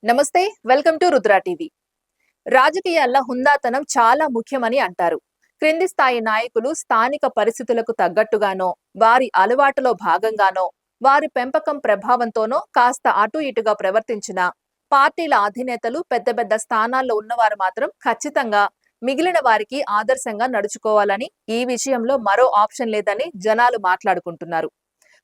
నమస్తే, welcome to Rudra TV. రాజకీయాల్లో హుందాతనం చాలా ముఖ్యమని అంటారు. క్రింది స్థాయి నాయకులు స్థానిక పరిస్థితులకు తగ్గట్టుగానో, వారి అలవాటులో భాగంగానో, వారి పెంపకం ప్రభావంతోనో కాస్త అటు ఇటుగా ప్రవర్తించిన పార్టీల అధినేతలు పెద్ద పెద్ద స్థానాల్లో ఉన్నవారు మాత్రం ఖచ్చితంగా మిగిలిన వారికి ఆదర్శంగా నడుచుకోవాలని, ఈ విషయంలో మరో ఆప్షన్ లేదని జనాలు మాట్లాడుకుంటున్నారు.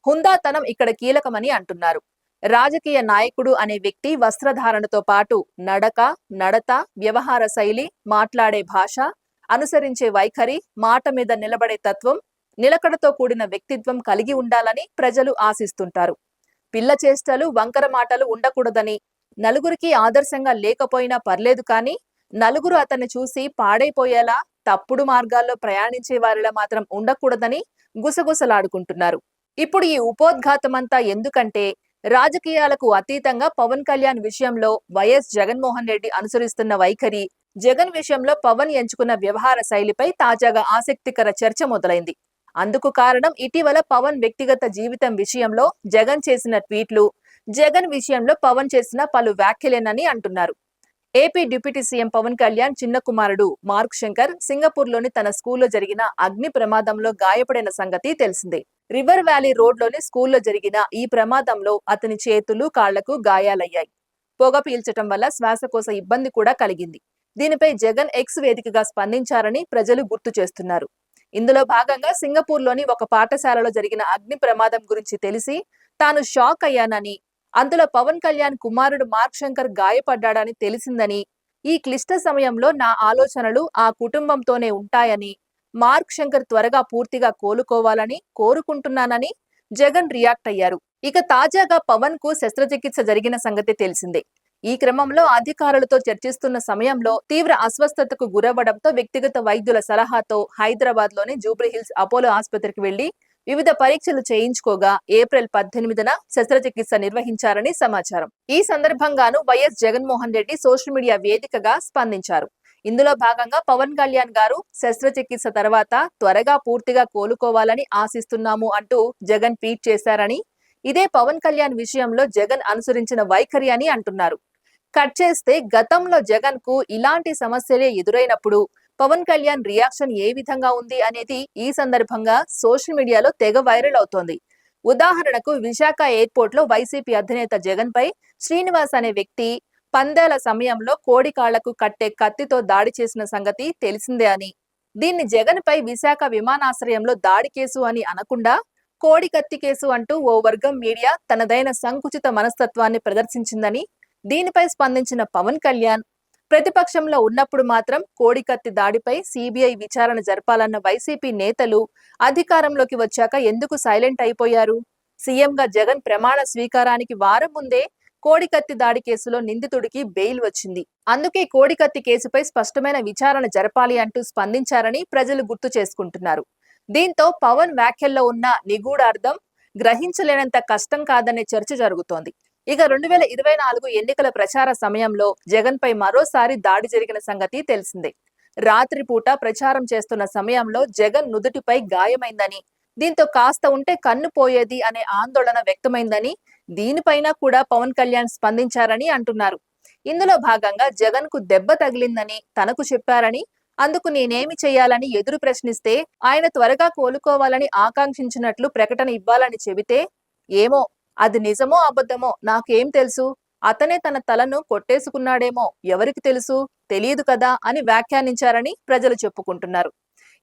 హుందాతనం ఇక్కడ కీలకమని అంటున్నారు. రాజకీయ నాయకుడు అనే వ్యక్తి వస్త్రధారణతో పాటు నడక, నడత, వ్యవహార శైలి, మాట్లాడే భాష, అనుసరించే వైఖరి, మాట మీద నిలబడే తత్వం, నిలకడతో కూడిన వ్యక్తిత్వం కలిగి ఉండాలని ప్రజలు ఆశిస్తుంటారు. పిల్ల చేష్టలు, వంకర మాటలు ఉండకూడదని, నలుగురికి ఆదర్శంగా లేకపోయినా పర్లేదు కానీ, నలుగురు అతన్ని చూసి పాడైపోయేలా తప్పుడు మార్గాల్లో ప్రయాణించే వారిలా మాత్రం ఉండకూడదని గుసగుసలాడుకుంటున్నారు. ఇప్పుడు ఈ ఉపోద్ఘాతమంతా ఎందుకంటే, రాజకీయాలకు అతీతంగా పవన్ కళ్యాణ్ విషయంలో వైఎస్ జగన్మోహన్ రెడ్డి అనుసరిస్తున్న వైఖరి, జగన్ విషయంలో పవన్ ఎంచుకున్న వ్యవహార శైలిపై తాజాగా ఆసక్తికర చర్చ మొదలైంది. అందుకు కారణం ఇటీవల పవన్ వ్యక్తిగత జీవితం విషయంలో జగన్ చేసిన ట్వీట్లు, జగన్ విషయంలో పవన్ చేసిన పలు వ్యాఖ్యలేనని అంటున్నారు. AP deputy CM Pawan Kalyan చిన్న కుమారుడు మార్క్ శంకర్ సింగపూర్లోని తన స్కూల్లో జరిగిన అగ్ని ప్రమాదంలో గాయపడిన సంగతి తెలిసిందే. రివర్ వ్యాలీ రోడ్లోని స్కూల్లో జరిగిన ఈ ప్రమాదంలో అతని చేతులు, కాళ్లకు గాయాలయ్యాయి. పొగ పీల్చటం వల్ల శ్వాసకోశ ఇబ్బంది కూడా కలిగింది. దీనిపై జగన్ ఎక్స్ వేదికగా స్పందించారని ప్రజలు గుర్తు చేస్తున్నారు. ఇందులో భాగంగా సింగపూర్లోని ఒక పాఠశాలలో జరిగిన అగ్ని ప్రమాదం గురించి తెలిసి తాను షాక్ అయ్యానని, అందులో పవన్ కళ్యాణ్ కుమారుడు మార్క్ శంకర్ గాయపడ్డాడని తెలిసిందని, ఈ క్లిష్ట సమయంలో నా ఆలోచనలు ఆ కుటుంబంతోనే ఉంటాయని, మార్క్ శంకర్ త్వరగా పూర్తిగా కోలుకోవాలని కోరుకుంటున్నానని జగన్ రియాక్ట్ అయ్యారు. ఇక తాజాగా పవన్ కు శస్త్రచికిత్స జరిగిన సంగతి తెలిసిందే. ఈ క్రమంలో అధికారులతో చర్చిస్తున్న సమయంలో తీవ్ర అస్వస్థతకు గురవ్వడంతో వ్యక్తిగత వైద్యుల సలహాతో హైదరాబాద్ లోని జూబ్లీహిల్స్ అపోలో ఆసుపత్రికి వెళ్లి వివిధ పరీక్షలు చేయించుకోగా ఏప్రిల్ 18న శస్త్రచికిత్స నిర్వహించారని సమాచారం. ఈ సందర్భంగాను YS Jaganmohan Reddy social media వేదికగా స్పందించారు. ఇందులో భాగంగా పవన్ కళ్యాణ్ గారు శస్త్రచికిత్స తర్వాత త్వరగా పూర్తిగా కోలుకోవాలని ఆశిస్తున్నాము అంటూ జగన్ ట్వీట్ చేశారని, ఇదే పవన్ కళ్యాణ్ విషయంలో జగన్ అనుసరించిన వైఖరి అని అంటున్నారు. కట్ చేస్తే గతంలో జగన్ కు ఇలాంటి సమస్యలే ఎదురైనప్పుడు పవన్ కళ్యాణ్ రియాక్షన్ ఏ విధంగా ఉంది అనేది ఈ సందర్భంగా సోషల్ మీడియాలో తెగ వైరల్ అవుతోంది. ఉదాహరణకు విశాఖ ఎయిర్పోర్ట్ లో వైసీపీ అధినేత జగన్ పై శ్రీనివాస్ అనే వ్యక్తి పందేల సమయంలో కోడి కాళ్లకు కట్టే కత్తితో దాడి చేసిన సంగతి తెలిసిందే అని, దీన్ని జగన్ పై విశాఖ విమానాశ్రయంలో దాడి కేసు అని అనకుండా కోడి కత్తి కేసు అంటూ ఓ వర్గం మీడియా తనదైన సంకుచిత మనస్తత్వాన్ని ప్రదర్శించిందని, దీనిపై స్పందించిన పవన్ కళ్యాణ్, ప్రతిపక్షంలో ఉన్నప్పుడు మాత్రం కోడికత్తి దాడిపై సిబిఐ విచారణ జరపాలన్న వైసీపీ నేతలు అధికారంలోకి వచ్చాక ఎందుకు సైలెంట్ అయిపోయారు? సీఎంగా జగన్ ప్రమాణ స్వీకారానికి వారం ముందే కోడికత్తి దాడి కేసులో నిందితుడికి బెయిల్ వచ్చింది. అందుకే కోడికత్తి కేసుపై స్పష్టమైన విచారణ జరపాలి అంటూ స్పందించారని ప్రజలు గుర్తు చేసుకుంటున్నారు. దీంతో పవన్ వ్యాఖ్యల్లో ఉన్న నిగూఢార్థం గ్రహించలేనంత కష్టం కాదనే చర్చ జరుగుతోంది. ఇక 2024 ఎన్నికల ప్రచార సమయంలో జగన్ పై మరోసారి దాడి జరిగిన సంగతి తెలిసిందే. రాత్రిపూట ప్రచారం చేస్తున్న సమయంలో జగన్ నుదుటిపై గాయమైందని, దీంతో కాస్త ఉంటే కన్ను పోయేది అనే ఆందోళన వ్యక్తమైందని, దీనిపైన కూడా పవన్ కళ్యాణ్ స్పందించారని అంటున్నారు. ఇందులో భాగంగా జగన్ కు దెబ్బ తగిలిందని తనకు చెప్పారని, అందుకు నేనేమి చేయాలని ఎదురు ప్రశ్నిస్తే ఆయన త్వరగా కోలుకోవాలని ఆకాంక్షించినట్లు ప్రకటన ఇవ్వాలని చెబితే, ఏమో అది నిజమో అబద్ధమో నాకేం తెలుసు, అతనే తన తలను కొట్టేసుకున్నాడేమో ఎవరికి తెలుసు, తెలియదు కదా అని వ్యాఖ్యానించారని ప్రజలు చెప్పుకుంటున్నారు.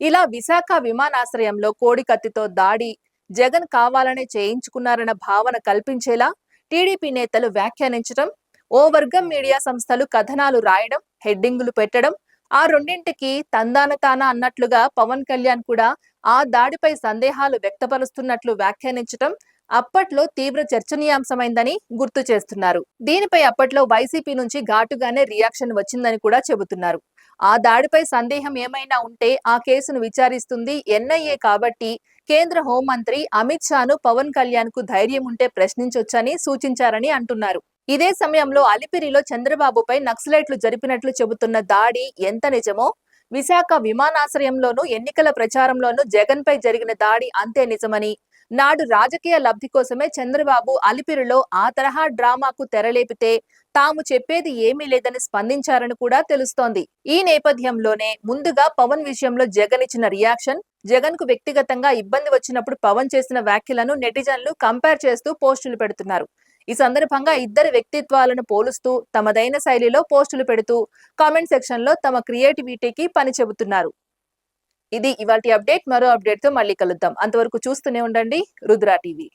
ఇలా విశాఖ విమానాశ్రయంలో కోడి కత్తితో దాడి జగన్ కావాలనే చేయించుకున్నారన్న భావన కల్పించేలా టీడీపీ నేతలు వ్యాఖ్యానించడం, ఓ వర్గం మీడియా సంస్థలు కథనాలు రాయడం, హెడ్డింగులు పెట్టడం, ఆ రెండింటికి తందానతానా అన్నట్లుగా పవన్ కళ్యాణ్ కూడా ఆ దాడిపై సందేహాలు వ్యక్తపరుస్తున్నట్లు వ్యాఖ్యానించడం అప్పట్లో తీవ్ర చర్చనీయాంశమైందని గుర్తు చేస్తున్నారు. దీనిపై అప్పట్లో వైసీపీ నుంచి ఘాటుగానే రియాక్షన్ వచ్చిందని కూడా చెబుతున్నారు. ఆ దాడిపై సందేహం ఏమైనా ఉంటే ఆ కేసును విచారిస్తుంది ఎన్ఐఏ కాబట్టి కేంద్ర హోంమంత్రి అమిత్ షాను పవన్ కళ్యాణ్ కు ధైర్యం ఉంటే ప్రశ్నించొచ్చని సూచించారని అంటున్నారు. ఇదే సమయంలో అలిపిరిలో చంద్రబాబుపై నక్సలైట్లు జరిపినట్లు చెబుతున్న దాడి ఎంత నిజమో, విశాఖ విమానాశ్రయంలోనూ ఎన్నికల ప్రచారంలోనూ జగన్ పై జరిగిన దాడి అంతే నిజమని, నాడు రాజకీయ లబ్ధి కోసమే చంద్రబాబు అలిపిరిలో ఆ తరహా డ్రామాకు తెరలేపితే తాము చెప్పేది ఏమీ లేదని స్పందించారని కూడా తెలుస్తోంది. ఈ నేపథ్యంలోనే ముందుగా పవన్ విషయంలో జగన్ ఇచ్చిన రియాక్షన్, జగన్ కు వ్యక్తిగతంగా ఇబ్బంది వచ్చినప్పుడు పవన్ చేసిన వ్యాఖ్యలను నెటిజన్లు కంపేర్ చేస్తూ పోస్టులు పెడుతున్నారు. ఈ సందర్భంగా ఇద్దరి వ్యక్తిత్వాలను పోలుస్తూ తమదైన శైలిలో పోస్టులు పెడుతూ కామెంట్ సెక్షన్ లో తమ క్రియేటివిటీకి పని చెబుతున్నారు. ఇది ఇవాల్టి అప్డేట్. మరో అప్డేట్ తో మళ్ళీ కలుద్దాం. అంతవరకు చూస్తూనే ఉండండి రుద్ర టీవీ.